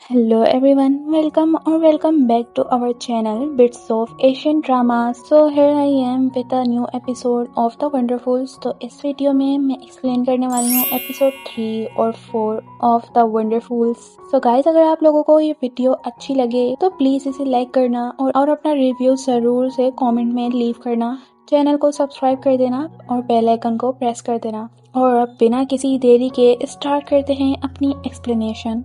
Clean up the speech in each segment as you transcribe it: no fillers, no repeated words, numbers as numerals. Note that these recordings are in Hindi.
Hello everyone, welcome back to our channel Bits of Asian Drama. So here I am with a new episode of The Wonderfuls. तो इस वीडियो में मैं एक्सप्लेन करने वाली हूँ एपिसोड 3 और 4 ऑफ द वंडरफुल्स. सो गाइस, अगर आप लोगों को ये वीडियो अच्छी लगे तो प्लीज इसे लाइक करना और अपना रिव्यू जरूर से कमेंट में लीव करना. चैनल को सब्सक्राइब कर देना और बेल आइकन को प्रेस कर देना. और अब बिना किसी देरी के स्टार्ट करते हैं अपनी एक्सप्लेनेशन.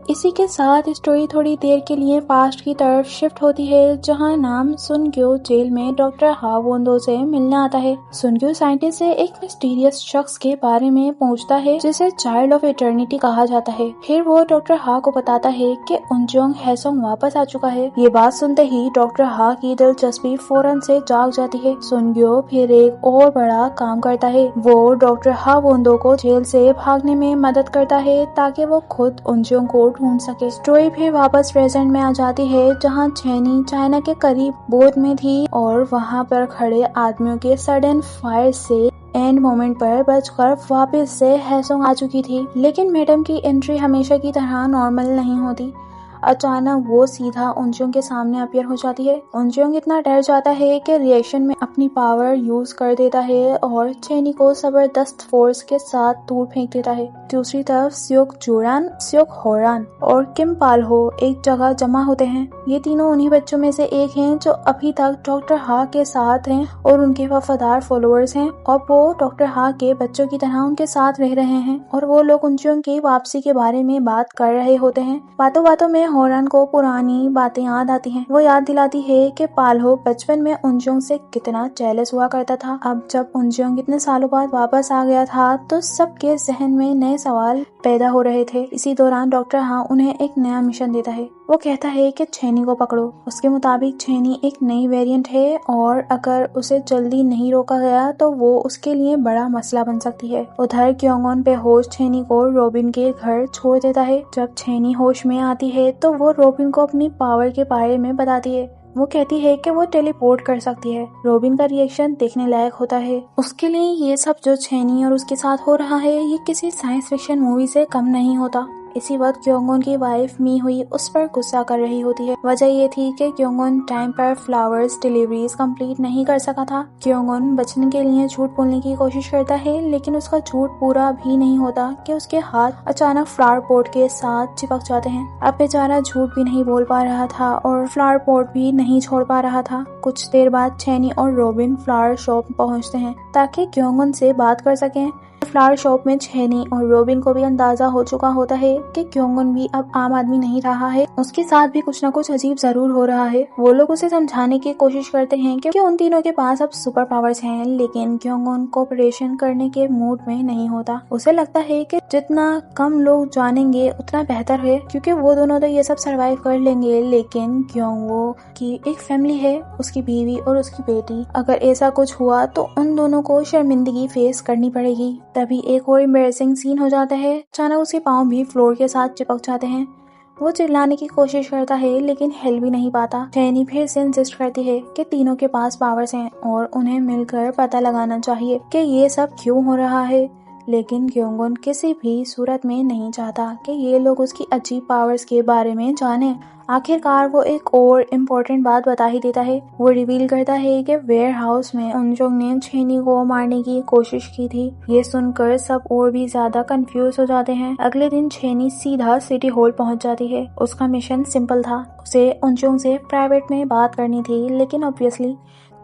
इसी के साथ स्टोरी थोड़ी देर के लिए पास्ट की तरफ शिफ्ट होती है, जहां नाम सुनग्यो जेल में डॉक्टर हा वोंदो से मिलने आता है. सुनग्यो साइंटिस्ट से एक मिस्टीरियस शख्स के बारे में पूछता है जिसे चाइल्ड ऑफ इटर्निटी कहा जाता है. फिर वो डॉक्टर हा को बताता है कि उनजोंग हैसोंग वापस आ चुका है. ये बात सुनते ही डॉक्टर हा की दिलचस्पी फौरन से जाग जाती है. सुनग्यो फिर एक और बड़ा काम करता है. वो डॉक्टर हा वोंदो को जेल से भागने में मदद करता है ताकि वो खुद को ढूंढ सके. स्टोरी फिर वापस प्रेजेंट में आ जाती है, जहां चैनी चाइना के करीब बोट में थी और वहां पर खड़े आदमियों के सडन फायर से एंड मोमेंट पर बचकर वापस से हैसोंग आ चुकी थी. लेकिन मैडम की एंट्री हमेशा की तरह नॉर्मल नहीं होती. अचानक वो सीधा उनजोंग के सामने अपीयर हो जाती है. उनजोंग इतना डर जाता है कि रिएक्शन में अपनी पावर यूज कर देता है और चेनी को जबरदस्त फोर्स के साथ दूर फेंक देता है. दूसरी तरफ स्योक जुरान, स्योक होरान और किम पालहो एक जगह जमा होते हैं. ये तीनों उन्हीं बच्चों में से एक हैं जो अभी तक डॉक्टर हा के साथ हैं और उनके वफादार फॉलोअर्स हैं. और वो डॉक्टर हा के बच्चों की तरह उनके साथ रह रहे हैं और वो लोग उनजोंग की वापसी के बारे में बात कर रहे होते हैं. बातों बातों में होरान को पुरानी बातें याद आती हैं. वो याद दिलाती है कि पालहो बचपन में उनजोंग से कितना जेलस हुआ करता था. अब जब उनजोंग इतने सालों बाद वापस आ गया था तो सबके जहन में नए सवाल पैदा हो रहे थे. इसी दौरान डॉक्टर हा उन्हें एक नया मिशन देता है. वो कहता है कि छेनी को पकड़ो. उसके मुताबिक छेनी एक नई वेरिएंट है और अगर उसे जल्दी नहीं रोका गया तो वो उसके लिए बड़ा मसला बन सकती है. उधर क्योंगोन बेहोश छेनी को रोबिन के घर छोड़ देता है. जब छेनी होश में आती है तो वो रोबिन को अपनी पावर के बारे में बताती है. वो कहती है कि वो टेलीपोर्ट कर सकती है. रोबिन का रिएक्शन देखने लायक होता है. उसके लिए ये सब जो छेनी और उसके साथ हो रहा है ये किसी साइंस फिक्शन मूवी से कम नहीं होता. इसी वक्त क्योंगोन की वाइफ मी हुई उस पर गुस्सा कर रही होती है. वजह ये थी कि क्योंगोन टाइम पर फ्लावर्स डिलीवरीज कंप्लीट नहीं कर सका था. क्योंगोन बचने के लिए झूठ बोलने की कोशिश करता है, लेकिन उसका झूठ पूरा भी नहीं होता कि उसके हाथ अचानक फ्लावर पॉट के साथ चिपक जाते हैं. अब बेचारा झूठ भी नहीं बोल पा रहा था और फ्लावर पॉट भी नहीं छोड़ पा रहा था. कुछ देर बाद छेनी और रोबिन फ्लावर शॉप पहुँचते हैं ताकि क्योंगोन से बात कर सकें. फ्लावर शॉप में छेनी और रोबिन को भी अंदाजा हो चुका होता है कि क्योंगोन भी अब आम आदमी नहीं रहा है. उसके साथ भी कुछ न कुछ अजीब जरूर हो रहा है. वो लोग उसे समझाने की कोशिश करते हैं कि उन तीनों के पास अब सुपर पावर्स हैं, लेकिन क्योंगोन कोऑपरेशन करने के मूड में नहीं होता. उसे लगता है कि जितना कम लोग जानेंगे उतना बेहतर है, क्योंकि वो दोनों तो ये सब सरवाइव कर लेंगे, लेकिन क्योंगो की एक फैमिली है, उसकी बीवी और उसकी बेटी. अगर ऐसा कुछ हुआ तो उन दोनों को शर्मिंदगी फेस करनी पड़ेगी. तभी एक और एम्बैरेसिंग सीन हो जाता है. अचानक उसके पाँव भी फ्लोर के साथ चिपक जाते हैं. वो चिल्लाने की कोशिश करता है लेकिन हिल भी नहीं पाता. चैनी फिर से इंसिस्ट करती है कि तीनों के पास पावर्स हैं और उन्हें मिलकर पता लगाना चाहिए कि ये सब क्यों हो रहा है. लेकिन क्योंगोन किसी भी सूरत में नहीं चाहता कि ये लोग उसकी अजीब पावर्स के बारे में जाने. आखिरकार वो एक और इम्पोर्टेंट बात बता ही देता है. वो रिवील करता है कि वेयर हाउस में उनजोंग ने छेनी को मारने की कोशिश की थी. ये सुनकर सब और भी ज्यादा कंफ्यूज हो जाते हैं. अगले दिन छेनी सीधा सिटी हॉल पहुंच जाती है. उसका मिशन सिंपल था. उसे उनजोंग से प्राइवेट में बात करनी थी, लेकिन ऑब्वियसली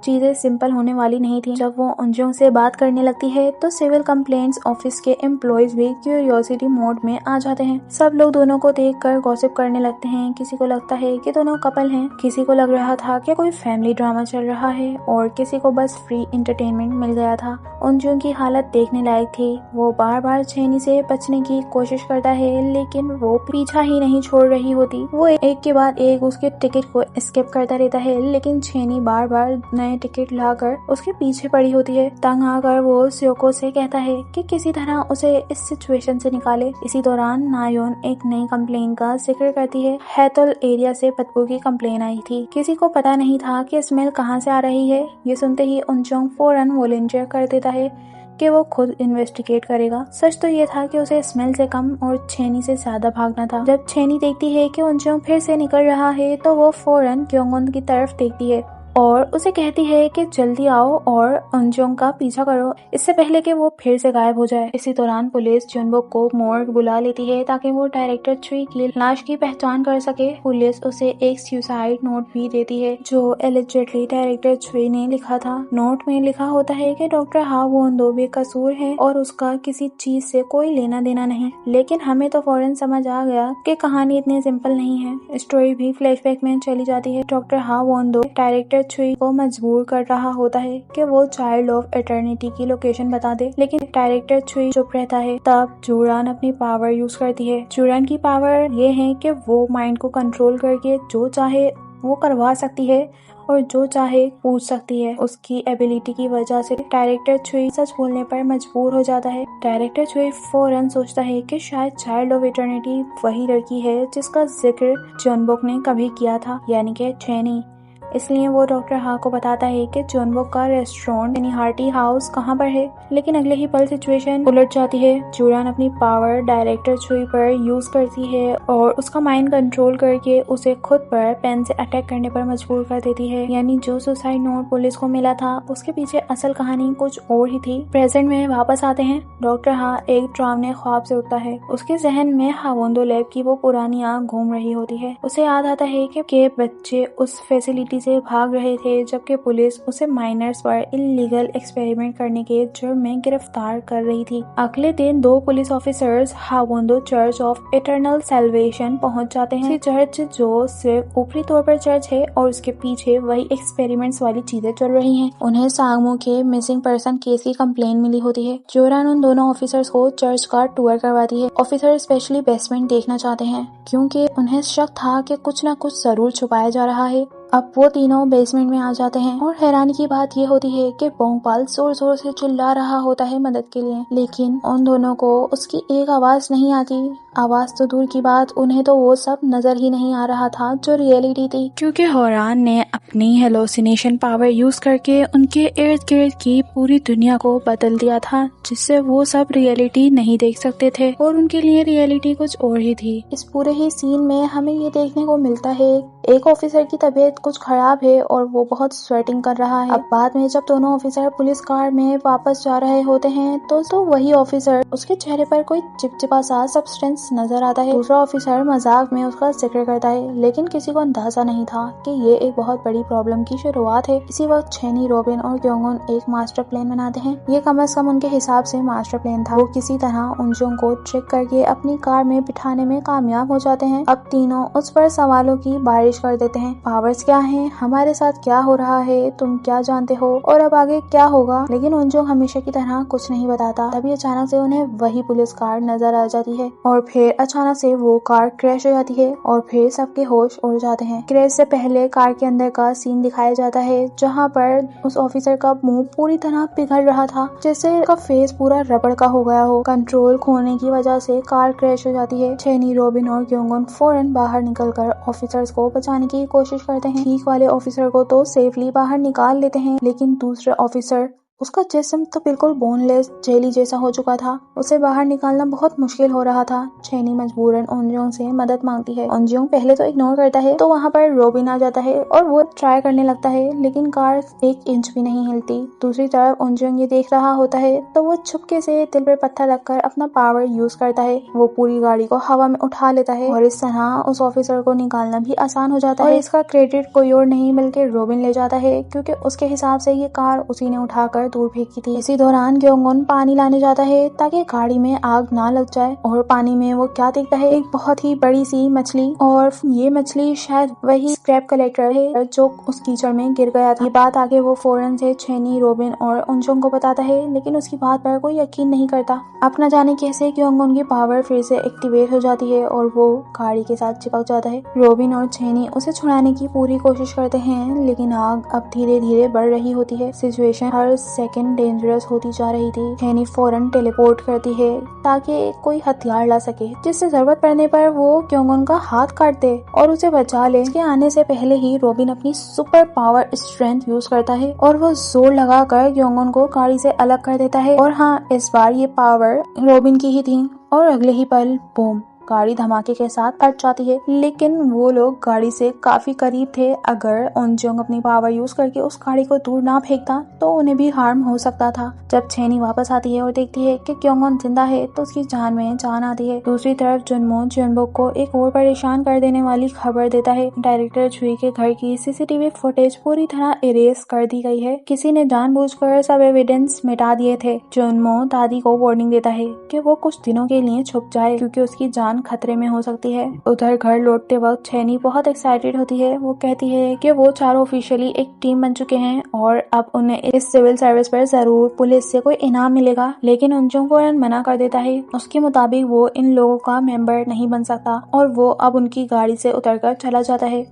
चीजें सिंपल होने वाली नहीं थी. जब वो उनजोंग से बात करने लगती है तो सिविल कंप्लेंट्स ऑफिस के एम्प्लॉयज भी क्यूरियोसिटी मोड में आ जाते हैं. सब लोग दोनों को देखकर गॉसिप करने लगते हैं. किसी को लगता है कि दोनों कपल हैं, किसी को लग रहा था कि कोई फैमिली ड्रामा चल रहा है और किसी को बस फ्री एंटरटेनमेंट मिल गया था. उनजोंग की हालत देखने लायक थी. वो बार बार छेनी से बचने की कोशिश करता है, लेकिन वो पीछा ही नहीं छोड़ रही होती. वो एक के बाद एक उसके टिकट को स्किप करता रहता है, लेकिन छेनी बार बार नए टिकट लाकर उसके पीछे पड़ी होती है. तंग आकर वो स्योको से कहता है कि किसी तरह उसे इस सिचुएशन से निकाले. इसी दौरान नायोन एक नई कंप्लेन का जिक्र करती है. हैतल एरिया से बदबू की कंप्लेन आई थी. किसी को पता नहीं था कि स्मेल कहां से आ रही है. ये सुनते ही उनजोंग फौरन वॉलंटियर कर देता है कि वो खुद इन्वेस्टिगेट करेगा। सच तो ये था कि उसे स्मेल से कम और छेनी से ज्यादा भागना था। जब छेनी देखती है कि उनजोंग फिर से निकल रहा है तो वो फौरन क्योंगुन की तरफ देखती है और उसे कहती है कि जल्दी आओ और उनजोंग का पीछा करो, इससे पहले कि वो फिर से गायब हो जाए। इसी दौरान पुलिस जुनबुक को मोर्ग बुला लेती है ताकि वो डायरेक्टर छुई की लाश की पहचान कर सके। पुलिस उसे एक सुसाइड नोट भी देती है जो एलिजेडली डायरेक्टर छुई ने लिखा था। नोट में लिखा होता है कि डॉक्टर हा वोंदो बेकसूर है और उसका किसी चीज से कोई लेना देना नहीं। लेकिन हमें तो फौरन समझ आ गया कि कहानी इतनी सिंपल नहीं है। स्टोरी भी फ्लैशबैक में चली जाती है। डॉक्टर हा वोंदो डायरेक्टर छुई को मजबूर कर रहा होता है कि वो चाइल्ड ऑफ एटर्निटी की लोकेशन बता दे, लेकिन डायरेक्टर छुई चुप रहता है। तब जूरान अपनी पावर यूज करती है। जूरान की पावर ये है कि वो माइंड को कंट्रोल करके जो चाहे वो करवा सकती है और जो चाहे पूछ सकती है। उसकी एबिलिटी की वजह से डायरेक्टर छुई सच बोलने पर मजबूर हो जाता है। डायरेक्टर छुई फौरन सोचता है कि शायद चाइल्ड ऑफ इटर्निटी वही लड़की है जिसका जिक्र जुनबुक ने कभी किया था, यानी कि छेनी। इसलिए वो डॉक्टर हा को बताता है कि जुनबुक का रेस्टोरेंट यानी हार्टी हाउस कहाँ पर है। लेकिन अगले ही पल सिचुएशन उलट जाती है। जूरान अपनी पावर डायरेक्टर छुई पर यूज करती है और उसका माइंड कंट्रोल करके उसे खुद पर पेन से अटैक करने पर मजबूर कर देती है। यानी जो सुसाइड नोट पुलिस को मिला था उसके पीछे असल कहानी कुछ और ही थी। प्रेजेंट में वापस आते हैं। डॉक्टर हा एक डरावने ख्वाब से उठता है। उसके जहन में हावोंदो लैब की वो पुरानी आग घूम रही होती है। उसे याद आता है कि बच्चे उस फैसिलिटी से भाग रहे थे जबकि पुलिस उसे माइनर्स पर इल्लीगल एक्सपेरिमेंट करने के जुर्म में गिरफ्तार कर रही थी। अगले दिन 2 पुलिस ऑफिसर्स हावोंदो चर्च ऑफ इटर्नल सैल्वेशन पहुंच जाते हैं। चर्च जो सिर्फ ऊपरी तौर पर चर्च है और उसके पीछे वही एक्सपेरिमेंट्स वाली चीजें चल रही हैं। उन्हें सांगमो के मिसिंग पर्सन केस की कंप्लेन मिली होती है। जोरान उन दोनों ऑफिसर्स को चर्च का टूर करवाती है। ऑफिसर स्पेशली बेसमेंट देखना चाहते हैं क्योंकि उन्हें शक था कि कुछ न कुछ जरूर छुपाया जा रहा है। अब वो तीनों बेसमेंट में आ जाते हैं और हैरानी की बात ये होती है कि बोंगपाल जोर जोर से चिल्ला रहा होता है मदद के लिए, लेकिन उन दोनों को उसकी एक आवाज नहीं आती। आवाज तो दूर की बात, उन्हें तो वो सब नजर ही नहीं आ रहा था जो रियलिटी थी, क्योंकि होरान ने अपनी हेलोसिनेशन पावर यूज करके उनके इर्द गिर्द की पूरी दुनिया को बदल दिया था, जिससे वो सब रियलिटी नहीं देख सकते थे और उनके लिए रियलिटी कुछ और ही थी। इस पूरे ही सीन में हमें ये देखने को मिलता है एक ऑफिसर की तबीयत कुछ खराब है और वो बहुत स्वेटिंग कर रहा है। अब बाद में जब दोनों ऑफिसर पुलिस कार में वापस जा रहे होते हैं तो वही ऑफिसर, उसके चेहरे पर कोई चिपचिपा सा सब्सटेंस नजर आता है। दूसरा ऑफिसर मजाक में उसका जिक्र करता है, लेकिन किसी को अंदाजा नहीं था कि ये एक बहुत बड़ी प्रॉब्लम की शुरुआत है। इसी वक्त छेनी, रॉबिन और क्योंगुन एक मास्टर प्लान बनाते हैं। ये कम से कम उनके हिसाब से मास्टर प्लान था। वो किसी तरह उनजोंग को ट्रिक करके अपनी कार में बिठाने में कामयाब हो जाते हैं। अब तीनों उस पर सवालों की बारिश कर देते हैं। पावर्स क्या है, हमारे साथ क्या हो रहा है, तुम क्या जानते हो और अब आगे क्या होगा। लेकिन उनजोंग हमेशा की तरह कुछ नहीं बताता। तभी अचानक से उन्हें वही पुलिस कार नजर आ जाती है और फिर अचानक से वो कार क्रैश हो जाती है और फिर सबके होश उड़ जाते हैं। क्रैश से पहले कार के अंदर का सीन दिखाया जाता है जहाँ पर उस ऑफिसर का मुंह पूरी तरह पिघल रहा था, जैसे उसका फेस पूरा रबड़ का हो गया हो। कंट्रोल खोने की वजह से कार क्रैश हो जाती है। छेनी, रॉबिन और क्योंगुन फौरन बाहर निकलकर ऑफिसर्स को बचाने की कोशिश करते हैं। ठीक वाले ऑफिसर को तो सेफली बाहर निकाल लेते हैं, लेकिन दूसरे ऑफिसर, उसका जिस्म तो बिल्कुल बोनलेस जेली जैसा हो चुका था। उसे बाहर निकालना बहुत मुश्किल हो रहा था। छेनी मजबूरन उनजोंग से मदद मांगती है। उनजोंग पहले तो इग्नोर करता है, तो वहाँ पर रॉबिन आ जाता है और वो ट्राई करने लगता है, लेकिन कार 1 इंच भी नहीं हिलती। दूसरी तरफ उनजोंग ये देख रहा होता है तो वो छुपके से दिल पर पत्थर रखकर अपना पावर यूज करता है। वो पूरी गाड़ी को हवा में उठा लेता है और इस तरह उस ऑफिसर को निकालना भी आसान हो जाता है। इसका क्रेडिट कोई और नहीं बल्कि रॉबिन ले जाता है, क्योंकि उसके हिसाब से ये कार उसी ने उठाकर दूर फेंकी थी। इसी दौरान क्योंगुन पानी लाने जाता है ताकि गाड़ी में आग ना लग जाए और पानी में वो क्या देखता है, एक बहुत ही बड़ी सी मछली। और ये मछली शायद वही स्क्रैप कलेक्टर है जो उस कीचड़ में गिर गया था। ये बात आगे वो फौरन से छेनी, रॉबिन और उनजोंग को बताता है, लेकिन उसकी बात पर कोई यकीन नहीं करता। अब न जाने कैसे क्योंगुन की पावर फिर से एक्टिवेट हो जाती है और वो गाड़ी के साथ चिपक जाता है। रॉबिन और छेनी उसे छुड़ाने की पूरी कोशिश करते हैं, लेकिन आग अब धीरे धीरे बढ़ रही होती है। सिचुएशन हर सेकंड डेंजरस होती जा रही थी। छेनी फौरन टेलीपोर्ट करती है ताकि कोई हथियार ला सके जिससे जरूरत पड़ने पर वो क्योंगन का हाथ काट दे और उसे बचा ले। इसके आने से पहले ही रॉबिन अपनी सुपर पावर स्ट्रेंथ यूज करता है और वो जोर लगाकर क्योंगन को गाड़ी से अलग कर देता है। और हाँ, इस बार ये पावर रॉबिन की ही थी और अगले ही पल बूम, गाड़ी धमाके के साथ फट जाती है। लेकिन वो लोग गाड़ी से काफी करीब थे। अगर उनजोंग अपनी पावर यूज करके उस गाड़ी को दूर ना फेंकता तो उन्हें भी हार्म हो सकता था। जब छेनी वापस आती है और देखती है कि क्योंगन जिंदा है तो उसकी जान में जान आती है। दूसरी तरफ जुनमो जुनबुक को एक और परेशान कर देने वाली खबर देता है। डायरेक्टर छुई के घर की सीसीटीवी फुटेज पूरी तरह इरेज कर दी गई है। किसी ने जानबूझकर सब एविडेंस मिटा दिए थे। जुनमो दादी को वार्निंग देता है कि वो कुछ दिनों के लिए छुप जाए क्योंकि उसकी जान खतरे में हो सकती है। उधर घर लौटते वक्त छेनी बहुत एक्साइटेड होती है। वो कहती है कि वो चारों ऑफिशियली एक टीम बन चुके हैं और अब उन्हें इस सिविल सर्विस पर जरूर पुलिस से कोई इनाम मिलेगा। लेकिन उनजोंग फौरन मना कर देता है। उसके मुताबिक वो इन लोगों का मेंबर नहीं बन सकता और वो अब उनकी गाड़ी से उतरकर चला जाता है।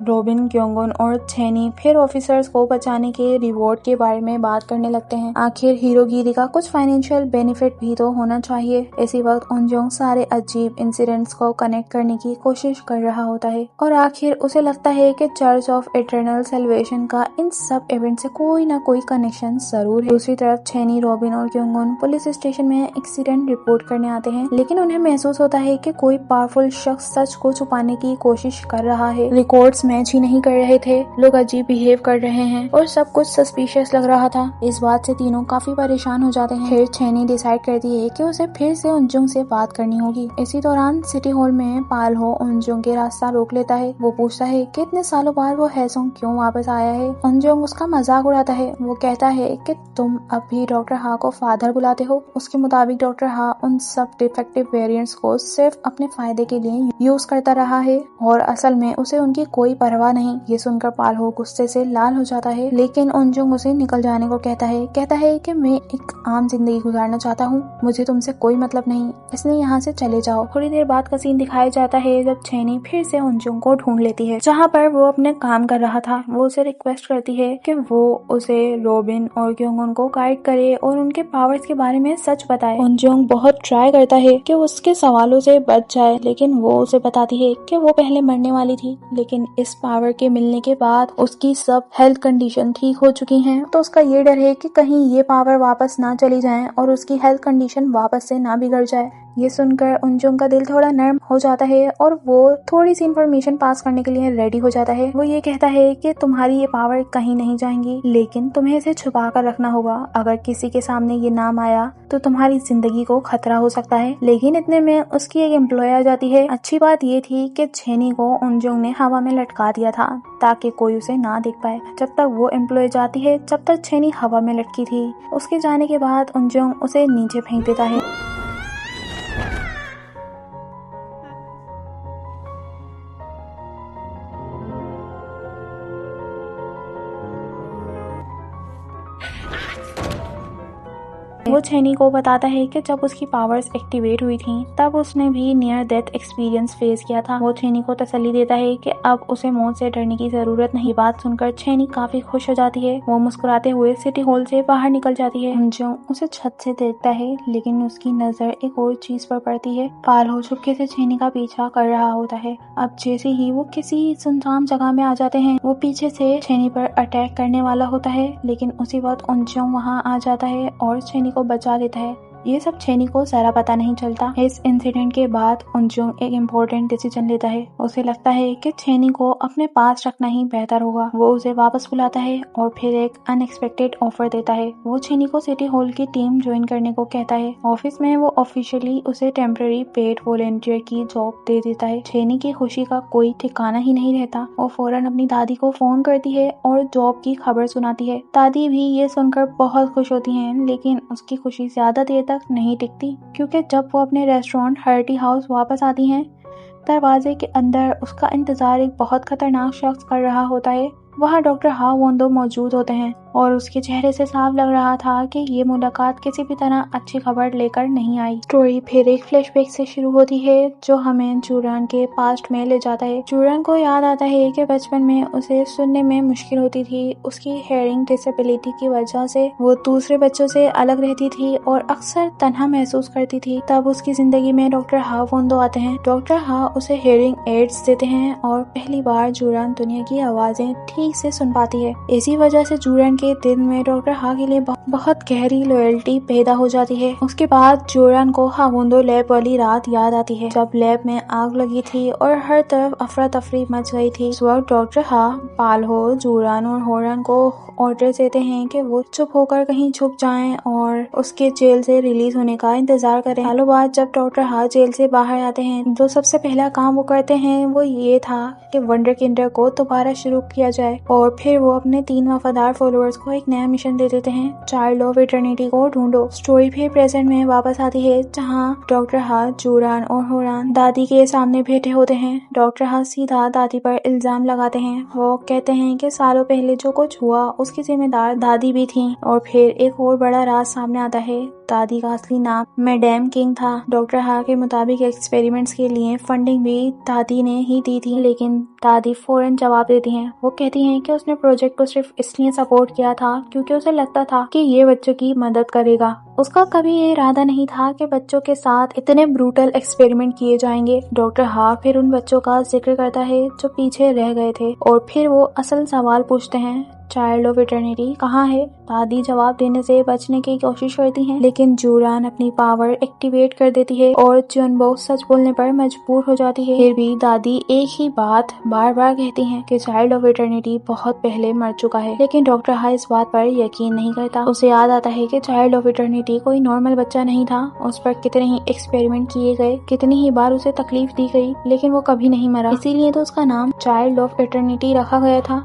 रॉबिन, क्योंगन और छेनी फिर ऑफिसर्स को बचाने के रिवॉर्ड के बारे में बात करने लगते हैं। आखिर हीरोगिरी का कुछ फाइनेंशियल बेनिफिट भी तो होना चाहिए। इसी वक्त उनजोंग सारे अजीब इंसिडेंट्स को कनेक्ट करने की कोशिश कर रहा होता है और आखिर उसे लगता है कि चर्च ऑफ इटर्नल सैल्वेशन का इन सब इवेंट से कोई ना कोई कनेक्शन जरूर है। दूसरी तरफ छेनी, रॉबिन और क्योंगन पुलिस स्टेशन में एक्सीडेंट रिपोर्ट करने आते हैं, लेकिन उन्हें महसूस होता है कि कोई पावरफुल शख्स सच को छुपाने की कोशिश कर रहा है। रिकॉर्ड्स मैच ही नहीं कर रहे थे, लोग अजीब बिहेव कर रहे हैं और सब कुछ सस्पिशियस लग रहा था। इस बात से तीनों काफी परेशान हो जाते हैं। फिर छेनी डिसाइड करती है कि उसे फिर से उनजोंग से बात करनी होगी। इसी दौरान सिटी हॉल में पालहो उनजोंग के रास्ता रोक लेता है। वो पूछता है कि इतने सालों बाद वो हैसोंग क्यों वापस आया है। उनजोंग उसका मजाक उड़ाता है। वो कहता है कि तुम अब भी डॉक्टर हा को फादर बुलाते हो। उसके मुताबिक डॉक्टर हा उन सब डिफेक्टिव वेरिएंट्स को सिर्फ अपने फायदे के लिए यूज करता रहा है और असल में उसे उनकी कोई परवाह नहीं। ये सुनकर पालहो गुस्से से लाल हो जाता है, लेकिन उनजोंग उसे निकल जाने को कहता है कि मैं एक आम जिंदगी गुजारना चाहता हूँ, मुझे तुमसे कोई मतलब नहीं, इसलिए यहाँ से चले जाओ। थोड़ी देर बाद का सीन दिखाया जाता है जब छेनी फिर से उनजोंग को ढूंढ लेती है जहाँ पर वो अपने काम कर रहा था। वो उसे रिक्वेस्ट करती है कि वो उसे रॉबिन और क्योंगन को गाइड करे और उनके पावर्स के बारे में सच बताए। उनजोंग बहुत ट्राई करता है कि उसके सवालों से बच जाए, लेकिन वो उसे बताती है कि वो पहले मरने वाली थी, लेकिन इस पावर के मिलने के बाद उसकी सब हेल्थ कंडीशन ठीक हो चुकी हैं। तो उसका ये डर है कि कहीं ये पावर वापस ना चली जाए और उसकी हेल्थ कंडीशन वापस से ना बिगड़ जाए। ये सुनकर उनजोंग का दिल थोड़ा नर्म हो जाता है और वो थोड़ी सी इन्फॉर्मेशन पास करने के लिए रेडी हो जाता है। वो ये कहता है कि तुम्हारी ये पावर कहीं नहीं जाएंगी, लेकिन तुम्हें इसे छुपा कर रखना होगा। अगर किसी के सामने ये नाम आया तो तुम्हारी जिंदगी को खतरा हो सकता है। लेकिन इतने में उसकी एक एम्प्लॉय आ जाती है। अच्छी बात ये थी कि छेनी को उनजोंग ने हवा में लटका दिया था ताकि कोई उसे ना देख पाए। जब तक वो एम्प्लॉय जाती है जब तक छेनी हवा में लटकी थी। उसके जाने के बाद उनजोंग उसे नीचे फेंक देता है। वो छेनी को बताता है कि जब उसकी पावर्स एक्टिवेट हुई थी तब उसने भी नियर डेथ एक्सपीरियंस फेस किया था। वो छेनी को तसल्ली देता है कि अब उसे मौत से डरने की जरूरत नहीं। बात सुनकर छेनी काफी खुश हो जाती है। वो मुस्कुराते हुए सिटी हॉल से बाहर निकल जाती है। उनजोंग उसे छत से देखता है, लेकिन उसकी नजर एक और चीज पर पड़ती है। पालहो चुपके से छेनी का पीछा कर रहा होता है। अब जैसे ही वो किसी सुनसान जगह में आ जाते हैं, वो पीछे से छेनी पर अटैक करने वाला होता है, लेकिन उसी वक्त उनजोंग वहाँ आ जाता है और छेनी को बचा लेता है। ये सब छेनी को जरा पता नहीं चलता। इस इंसिडेंट के बाद उनजोंग एक इम्पोर्टेंट डिसीजन लेता है। उसे लगता है कि छेनी को अपने पास रखना ही बेहतर होगा। वो उसे वापस बुलाता है और फिर एक अनएक्सपेक्टेड ऑफर देता है। वो छेनी को सिटी हॉल की टीम ज्वाइन करने को कहता है। ऑफिस में वो ऑफिशियली उसे टेम्पररी पेड वॉलंटियर की जॉब दे देता है। छेनी की खुशी का कोई ठिकाना ही नहीं रहता। वो फौरन अपनी दादी को फोन करती है और जॉब की खबर सुनाती है। दादी भी ये सुनकर बहुत खुश होती है, लेकिन उसकी खुशी ज्यादा देर तक नहीं टिकती, क्योंकि जब वो अपने रेस्टोरेंट हर्टी हाउस वापस आती हैं, दरवाजे के अंदर उसका इंतजार एक बहुत खतरनाक शख्स कर रहा होता है। वहाँ डॉक्टर हा वोंदो मौजूद होते हैं और उसके चेहरे से साफ लग रहा था कि ये मुलाकात किसी भी तरह अच्छी खबर लेकर नहीं आई। स्टोरी फिर एक फ्लैशबैक से शुरू होती है जो हमें जूरान के पास्ट में ले जाता है। जूरान को याद आता है कि बचपन में उसे सुनने में मुश्किल होती थी। उसकी हेयरिंग डिसेबिलिटी की वजह से वो दूसरे बच्चों से अलग रहती थी और अक्सर तन्हा महसूस करती थी। तब उसकी जिंदगी में डॉक्टर हा वोंदो आते हैं। डॉक्टर हा उसे हेयरिंग एड्स देते हैं और पहली बार जूरान दुनिया की आवाजें ठीक से सुन पाती है। इसी वजह से जूरान के दिल में डॉक्टर हा के लिए बहुत गहरी लॉयल्टी पैदा हो जाती है। उसके बाद जूरान को हा वोंदो लैब वाली रात याद आती है जब लैब में आग लगी थी और हर तरफ अफरा तफरी मच गई थी। इस वक्त डॉक्टर हा पालहो, जूरान और होरान को ऑर्डर देते हैं कि वो चुप होकर कहीं छुप जाएं और उसके जेल से रिलीज होने का इंतजार करें। सालों बाद जब डॉक्टर हा जेल से बाहर आते हैं तो सबसे पहला काम वो करते हैं वो ये था कि वंडर किंडर को दोबारा शुरू किया जाए और फिर वो अपने 3 वफादार फॉलोअर्स को एक नया मिशन दे देते हैं, चाइल्ड ऑफ इटर्निटी को ढूंढो। स्टोरी फिर प्रेजेंट में वापस आती है जहाँ डॉक्टर हा, जूरान और होरान दादी के सामने बैठे होते हैं। डॉक्टर हा सीधा दादी पर इल्जाम लगाते हैं। वो कहते हैं कि सालों पहले जो कुछ हुआ उसकी जिम्मेदार दादी भी थी। और फिर एक और बड़ा राज सामने आता है। दादी का असली नाम मैडम किंग था। डॉक्टर हा के मुताबिक एक्सपेरिमेंट्स के लिए फंडिंग भी दादी ने ही दी थी, लेकिन दादी फौरन जवाब देती हैं। वो कहती हैं कि उसने प्रोजेक्ट को सिर्फ इसलिए सपोर्ट किया था क्योंकि उसे लगता था कि ये बच्चों की मदद करेगा। उसका कभी ये इरादा नहीं था कि बच्चों के साथ इतने ब्रूटल एक्सपेरिमेंट किए जाएंगे। डॉक्टर हा फिर उन बच्चों का जिक्र करता है जो पीछे रह गए थे और फिर वो असल सवाल पूछते हैं, चाइल्ड ऑफ इटर्निटी कहाँ है? दादी जवाब देने से बचने की कोशिश करती हैं, लेकिन जूरान अपनी पावर एक्टिवेट कर देती है और जुनबो सच बोलने पर मजबूर हो जाती है। फिर भी दादी एक ही बात बार बार कहती हैं कि चाइल्ड ऑफ इटर्निटी बहुत पहले मर चुका है, लेकिन डॉक्टर हा इस बात पर यकीन नहीं करता। उसे याद आता है कि चाइल्ड ऑफ इटर्निटी कोई नॉर्मल बच्चा नहीं था। उस पर कितने ही एक्सपेरिमेंट किए गए, कितनी ही बार उसे तकलीफ दी गई, लेकिन वो कभी नहीं मरा। इसीलिए तो उसका नाम चाइल्ड ऑफ इटर्निटी रखा गया था।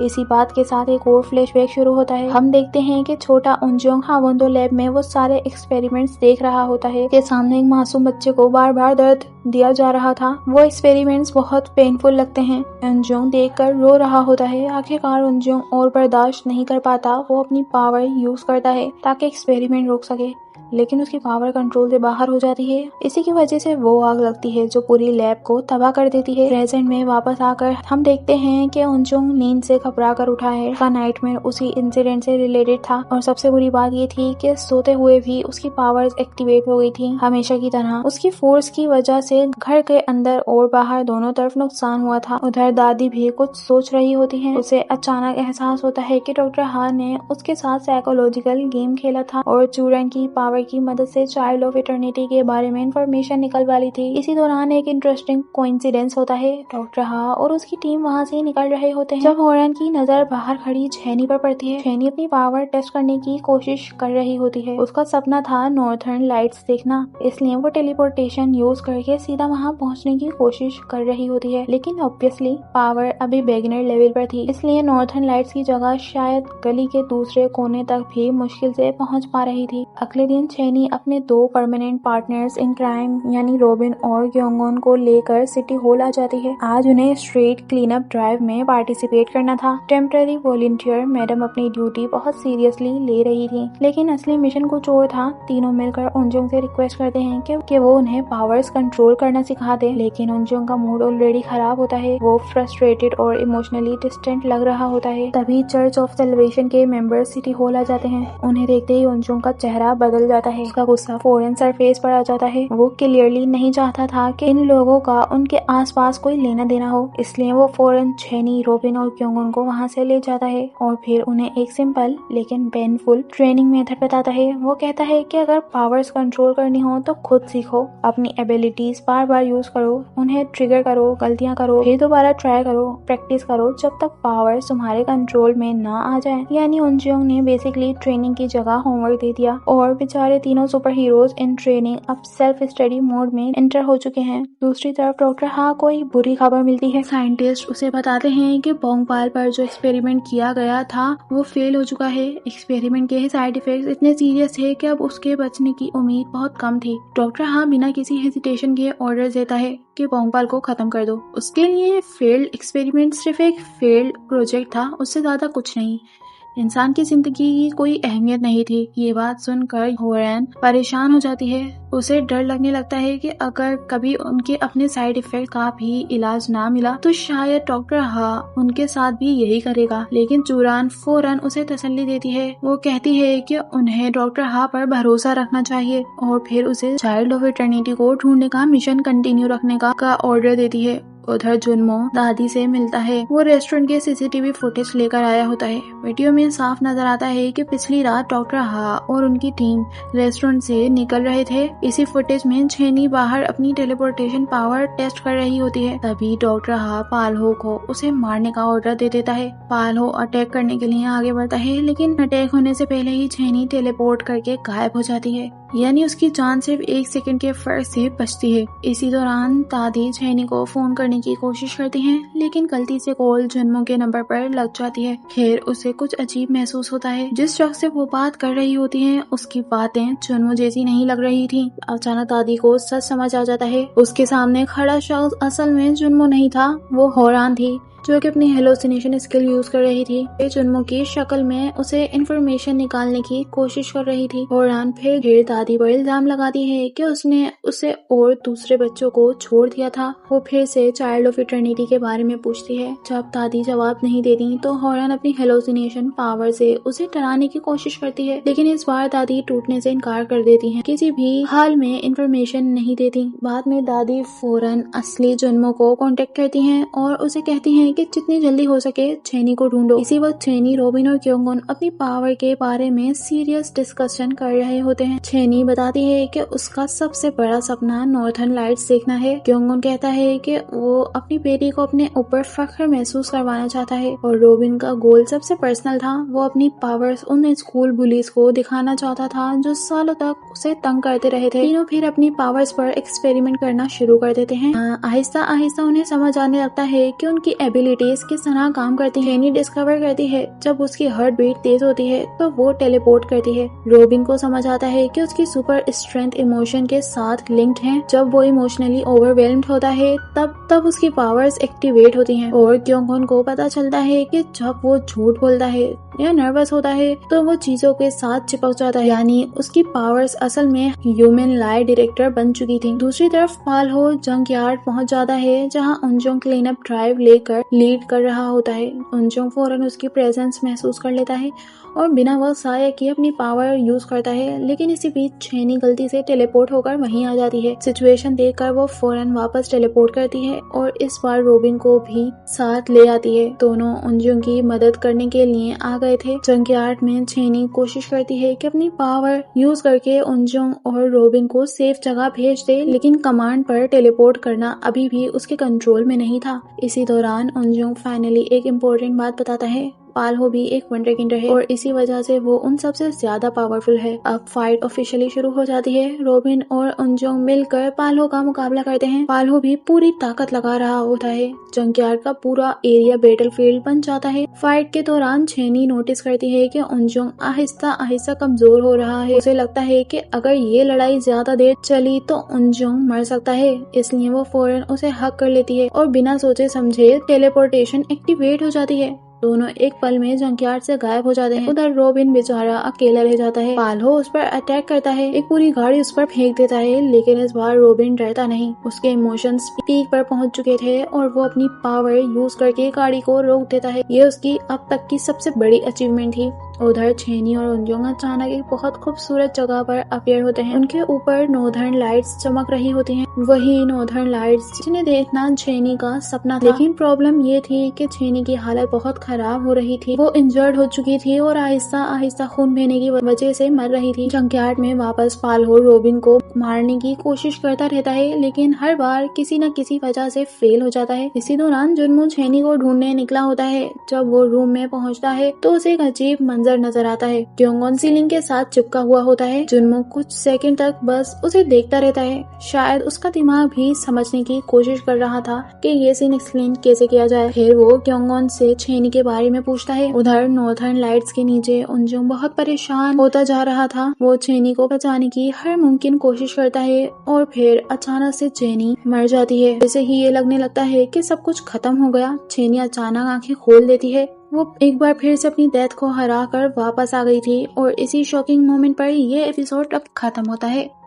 इसी बात के साथ एक और फ्लैशबैक शुरू होता है। हम देखते हैं कि छोटा उनजोंग हा वोंदो लैब में वो सारे एक्सपेरिमेंट्स देख रहा होता है कि सामने एक मासूम बच्चे को बार बार दर्द दिया जा रहा था। वो एक्सपेरिमेंट्स बहुत पेनफुल लगते हैं। उनजोंग देखकर रो रहा होता है। आखिरकार उनजोंग और बर्दाश्त नहीं कर पाता। वो अपनी पावर यूज करता है ताकि एक्सपेरिमेंट रोक सके, लेकिन उसकी पावर कंट्रोल से बाहर हो जाती है। इसी की वजह से वो आग लगती है जो पूरी लैब को तबाह कर देती है। प्रेजेंट में वापस आकर हम देखते हैं कि उनजोंग नींद से घबरा कर उठा है। उसका नाइटमेयर उसी इंसिडेंट से रिलेटेड था और सबसे बुरी बात ये थी कि सोते हुए भी उसकी पावर्स एक्टिवेट हो गई थी हमेशा की तरह। उसकी फोर्स की वजह से घर के अंदर और बाहर दोनों तरफ नुकसान हुआ था। उधर दादी भी कुछ सोच रही होती है। उसे अचानक एहसास होता है कि डॉक्टर हा ने उसके साथ साइकोलॉजिकल गेम खेला था और जूरान की पावर की मदद से चाइल्ड ऑफ इटर्निटी के बारे में इंफॉर्मेशन निकल वाली थी। इसी दौरान एक इंटरेस्टिंग कोइंसिडेंस होता है। डॉक्टर हा और उसकी टीम वहाँ से निकल रहे होते हैं जब होरान की नजर बाहर खड़ी छैनी पर पड़ती है। छैनी अपनी पावर टेस्ट करने की कोशिश कर रही होती है। उसका सपना था नॉर्थर्न लाइट्स देखना, इसलिए वो टेलीपोर्टेशन यूज करके सीधा वहाँ पहुँचने की कोशिश कर रही होती है, लेकिन ऑब्वियसली पावर अभी बिगिनर लेवल पर थी, इसलिए नॉर्थर्न लाइट्स की जगह शायद गली के दूसरे कोने तक भी मुश्किल से पहुँच पा रही थी। अगले दिन छैनी अपने 2 परमानेंट पार्टनर्स इन क्राइम यानी रॉबिन और ग्योंगोन को लेकर सिटी हॉल आ जाती है। आज उन्हें स्ट्रीट क्लीन अप ड्राइव में पार्टिसिपेट करना था। टेम्पररी वॉलंटियर मैडम अपनी ड्यूटी बहुत सीरियसली ले रही थी, लेकिन असली मिशन कुछ और था। तीनों मिलकर उनजोंग से रिक्वेस्ट करते हैं कि वो उन्हें पावर्स कंट्रोल करना सिखा दे, लेकिन उनजोंग का मूड ऑलरेडी खराब होता है। वो फ्रस्ट्रेटेड और इमोशनली डिस्टेंट लग रहा होता है। तभी चर्च ऑफ सेलिब्रेशन के मेंबर्स सिटी हॉल आ जाते हैं। उन्हें देखते ही उनजोंग का चेहरा बदल जाता है। उसका गुस्सा फौरन सरफेस पर आ जाता है। वो क्लियरली नहीं चाहता था कि इन लोगों का उनके आसपास कोई लेना देना हो, इसलिए वो फौरन छैनी, रॉबिन और क्योंगोन को वहाँ से ले जाता है और फिर उन्हें एक सिंपल लेकिन पेनफुल ट्रेनिंग मेथड बताता है। वो कहता है कि अगर पावर्स कंट्रोल करनी हो तो खुद सीखो, अपनी एबिलिटीज बार बार यूज करो, उन्हें ट्रिगर करो, गलतियाँ करो, फिर दोबारा ट्राई करो, प्रैक्टिस करो जब तक पावर्स तुम्हारे कंट्रोल में ना आ जाए। यानी उनजोंग ने बेसिकली ट्रेनिंग की जगह होमवर्क दे दिया और बेचारी हमारे तीनों सुपर हीरोज इन ट्रेनिंग अब सेल्फ स्टडी मोड में एंटर हो चुके हैं। दूसरी तरफ डॉक्टर हा को एक बुरी खबर मिलती है। साइंटिस्ट उसे बताते हैं कि बोंगपाल पर जो एक्सपेरिमेंट किया गया था वो फेल हो चुका है। एक्सपेरिमेंट के साइड इफेक्ट्स इतने सीरियस थे कि अब उसके बचने की उम्मीद बहुत कम थी। डॉक्टर हा बिना किसी हेजिटेशन के ऑर्डर देता है कि बोंगपाल को खत्म कर दो। उसके लिए फेल्ड एक्सपेरिमेंट सिर्फ एक फेल्ड प्रोजेक्ट था, उससे ज्यादा कुछ नहीं। इंसान की जिंदगी की कोई अहमियत नहीं थी। ये बात सुनकर होरैन परेशान हो जाती है। उसे डर लगने लगता है कि अगर कभी उनके अपने साइड इफेक्ट का भी इलाज ना मिला तो शायद डॉक्टर हा उनके साथ भी यही करेगा। लेकिन चूरान फौरन उसे तसल्ली देती है। वो कहती है कि उन्हें डॉक्टर हा पर भरोसा रखना चाहिए और फिर उसे चाइल्ड ऑफ इटर्निटी को ढूंढने का मिशन कंटिन्यू रखने का ऑर्डर देती है। उधर जुन्मो दादी से मिलता है। वो रेस्टोरेंट के सीसीटीवी फुटेज लेकर आया होता है। वीडियो में साफ नजर आता है कि पिछली रात डॉक्टर हा और उनकी टीम रेस्टोरेंट से निकल रहे थे। इसी फुटेज में छेनी बाहर अपनी टेलीपोर्टेशन पावर टेस्ट कर रही होती है। तभी डॉक्टर हा पालहो को उसे मारने का ऑर्डर दे देता है। पालहो अटैक करने के लिए आगे बढ़ता है, लेकिन अटैक होने से पहले ही छेनी टेलीपोर्ट करके गायब हो जाती है। यानी उसकी जान सिर्फ 1 सेकंड के फर्क से बचती है। इसी दौरान दादी छेनी को फोन करने की कोशिश करती हैं, लेकिन गलती से कॉल जुन्मो के नंबर पर लग जाती है। खैर उसे कुछ अजीब महसूस होता है। जिस शख्स से वो बात कर रही होती है उसकी बातें जुन्मो जैसी नहीं लग रही थी। अचानक दादी को सच समझ आ जाता है। उसके सामने खड़ा शख्स असल में जुन्मो नहीं था, वो होरान थी जो कि अपनी हेलोसिनेशन स्किल यूज कर रही थी। जुन्मो की शक्ल में उसे इंफॉर्मेशन निकालने की कोशिश कर रही थी। होरान फिर दादी पर इल्जाम लगाती है कि उसने उसे और दूसरे बच्चों को छोड़ दिया था। वो फिर से चाइल्ड ऑफ इटर्निटी के बारे में पूछती है। जब दादी जवाब नहीं देती तो होरान अपनी हेलोसिनेशन पावर से उसे डराने की कोशिश करती है, लेकिन इस बार दादी टूटने से इनकार कर देती है। किसी भी हाल में इंफॉर्मेशन नहीं देती। बाद में दादी फौरन असली जुन्मो को कांटेक्ट करती हैं और उसे कहती हैं कि जितनी जल्दी हो सके छेनी को ढूंढो। इसी वक्त छेनी, रोबिन और क्योंगन अपनी पावर के बारे में सीरियस डिस्कशन कर रहे होते हैं। छेनी बताती है कि उसका सबसे बड़ा सपना नॉर्थर्न लाइट्स देखना है। क्योंगन कहता है कि वो अपनी बेटी को अपने ऊपर फख्र महसूस करवाना चाहता है और रोबिन का गोल सबसे पर्सनल था। वो अपनी पावर्स उन स्कूल बुलीज को दिखाना चाहता था जो सालों तक उसे तंग करते रहे थे। तीनों फिर अपनी पावर्स पर एक्सपेरिमेंट करना शुरू कर देते हैं। आहिस्ता आहिस्ता उन्हें समझ आने लगता है कि उनकी एबिलिटीज किस तरह काम करती है। छेनी डिस्कवर करती है जब उसकी हार्ट बीट तेज होती है तो वो टेलीपोर्ट करती है। रोबिन को समझ आता है कि उसकी सुपर स्ट्रेंथ इमोशन के साथ लिंक्ड है। जब वो इमोशनली ओवरवेल्म्ड होता है तब उसकी पावर्स एक्टिवेट होती हैं। और क्योंगन को पता चलता है कि जब वो झूठ बोलता है या नर्वस होता है तो वो चीजों के साथ चिपक जाता है। यानी उसकी पावर्स असल में ह्यूमन लाई डिटेक्टर बन चुकी थी। दूसरी तरफ पालहो जंक यार्ड पहुंच जाता है जहां उनजोंग क्लीन अप ड्राइव लेकर लीड कर रहा होता है। उनजोंग फौरन उसकी प्रेजेंस महसूस कर लेता है और बिना वक्त साया किए अपनी पावर यूज करता है, लेकिन इसी बीच छेनी गलती से टेलीपोर्ट होकर वहीं आ जाती है। सिचुएशन देखकर वो फौरन वापस टेलीपोर्ट करती है और इस बार रोबिन को भी साथ ले आती है। दोनों उनजोंग की मदद करने के लिए आ गए थे। जंकयार्ड में छेनी कोशिश करती है कि अपनी पावर यूज करके उनजोंग और रोबिन को सेफ जगह भेज दे, लेकिन कमांड पर टेलीपोर्ट करना अभी भी उसके कंट्रोल में नहीं था। इसी दौरान उनजोंग फाइनली एक इम्पोर्टेंट बात बताता है। पालहो भी एक वंडरकिंड है और इसी वजह से वो उन सबसे ज्यादा पावरफुल है। अब फाइट ऑफिशियली शुरू हो जाती है। रोबिन और उनजोंग मिलकर पालहो का मुकाबला करते हैं। पालहो भी पूरी ताकत लगा रहा होता है। जंकयार्ड का पूरा एरिया बैटलफील्ड बन जाता है। फाइट के दौरान छेनी नोटिस करती है कि उनजोंग आहिस्ता आहिस्ता कमजोर हो रहा है। उसे लगता है कि अगर ये लड़ाई ज्यादा देर चली तो उनजोंग मर सकता है, इसलिए वो फौरन उसे हक कर लेती है और बिना सोचे समझे टेलीपोर्टेशन एक्टिवेट हो जाती है। दोनों एक पल में जंकयार्ड से गायब हो जाते हैं। उधर रोबिन बेचारा अकेला रह जाता है। पालहो उस पर अटैक करता है, एक पूरी गाड़ी उस पर फेंक देता है, लेकिन इस बार रोबिन डरता नहीं। उसके इमोशंस पीक पर पहुंच चुके थे और वो अपनी पावर यूज करके गाड़ी को रोक देता है। ये उसकी अब तक की सबसे बड़ी अचीवमेंट थी। उधर छेनी और उनजोंग अचानक एक बहुत खूबसूरत जगह पर अपीयर होते हैं। उनके ऊपर नॉर्दर्न लाइट्स चमक रही होती हैं। वही नॉर्दर्न लाइट्स जिन्हें देखना छेनी का सपना था। लेकिन प्रॉब्लम ये थी कि छेनी की हालत बहुत खराब हो रही थी। वो इंजर्ड हो चुकी थी और आहिस्ता आहिस्ता खून बहने की वजह से मर रही थी। जंकयार्ड में वापस पालहो रोबिन को मारने की कोशिश करता रहता है, लेकिन हर बार किसी न किसी वजह से फेल हो जाता है। इसी दौरान जुन्मो छेनी को ढूंढने निकला होता है। जब वो रूम में पहुंचता है तो उसे एक अजीब मंजर मंजर नजर आता है। क्योंगॉन सीलिंग के साथ चिपका हुआ होता है। जुनमो कुछ सेकंड तक बस उसे देखता रहता है। शायद उसका दिमाग भी समझने की कोशिश कर रहा था कि ये सीन एक्सप्लेन कैसे किया जाए। फिर वो क्योंगॉन से छेनी के बारे में पूछता है। उधर नॉर्थर्न लाइट्स के नीचे उनजुंग बहुत परेशान होता जा रहा था। वो छेनी को बचाने की हर मुमकिन कोशिश करता है और फिर अचानक से छेनी मर जाती है। जैसे ही ये लगने लगता है कि सब कुछ खत्म हो गया, छेनी अचानक आंखें खोल देती है। वो एक बार फिर से अपनी डेथ को हरा कर वापस आ गई थी और इसी शॉकिंग मोमेंट पर ये एपिसोड अब खत्म होता है।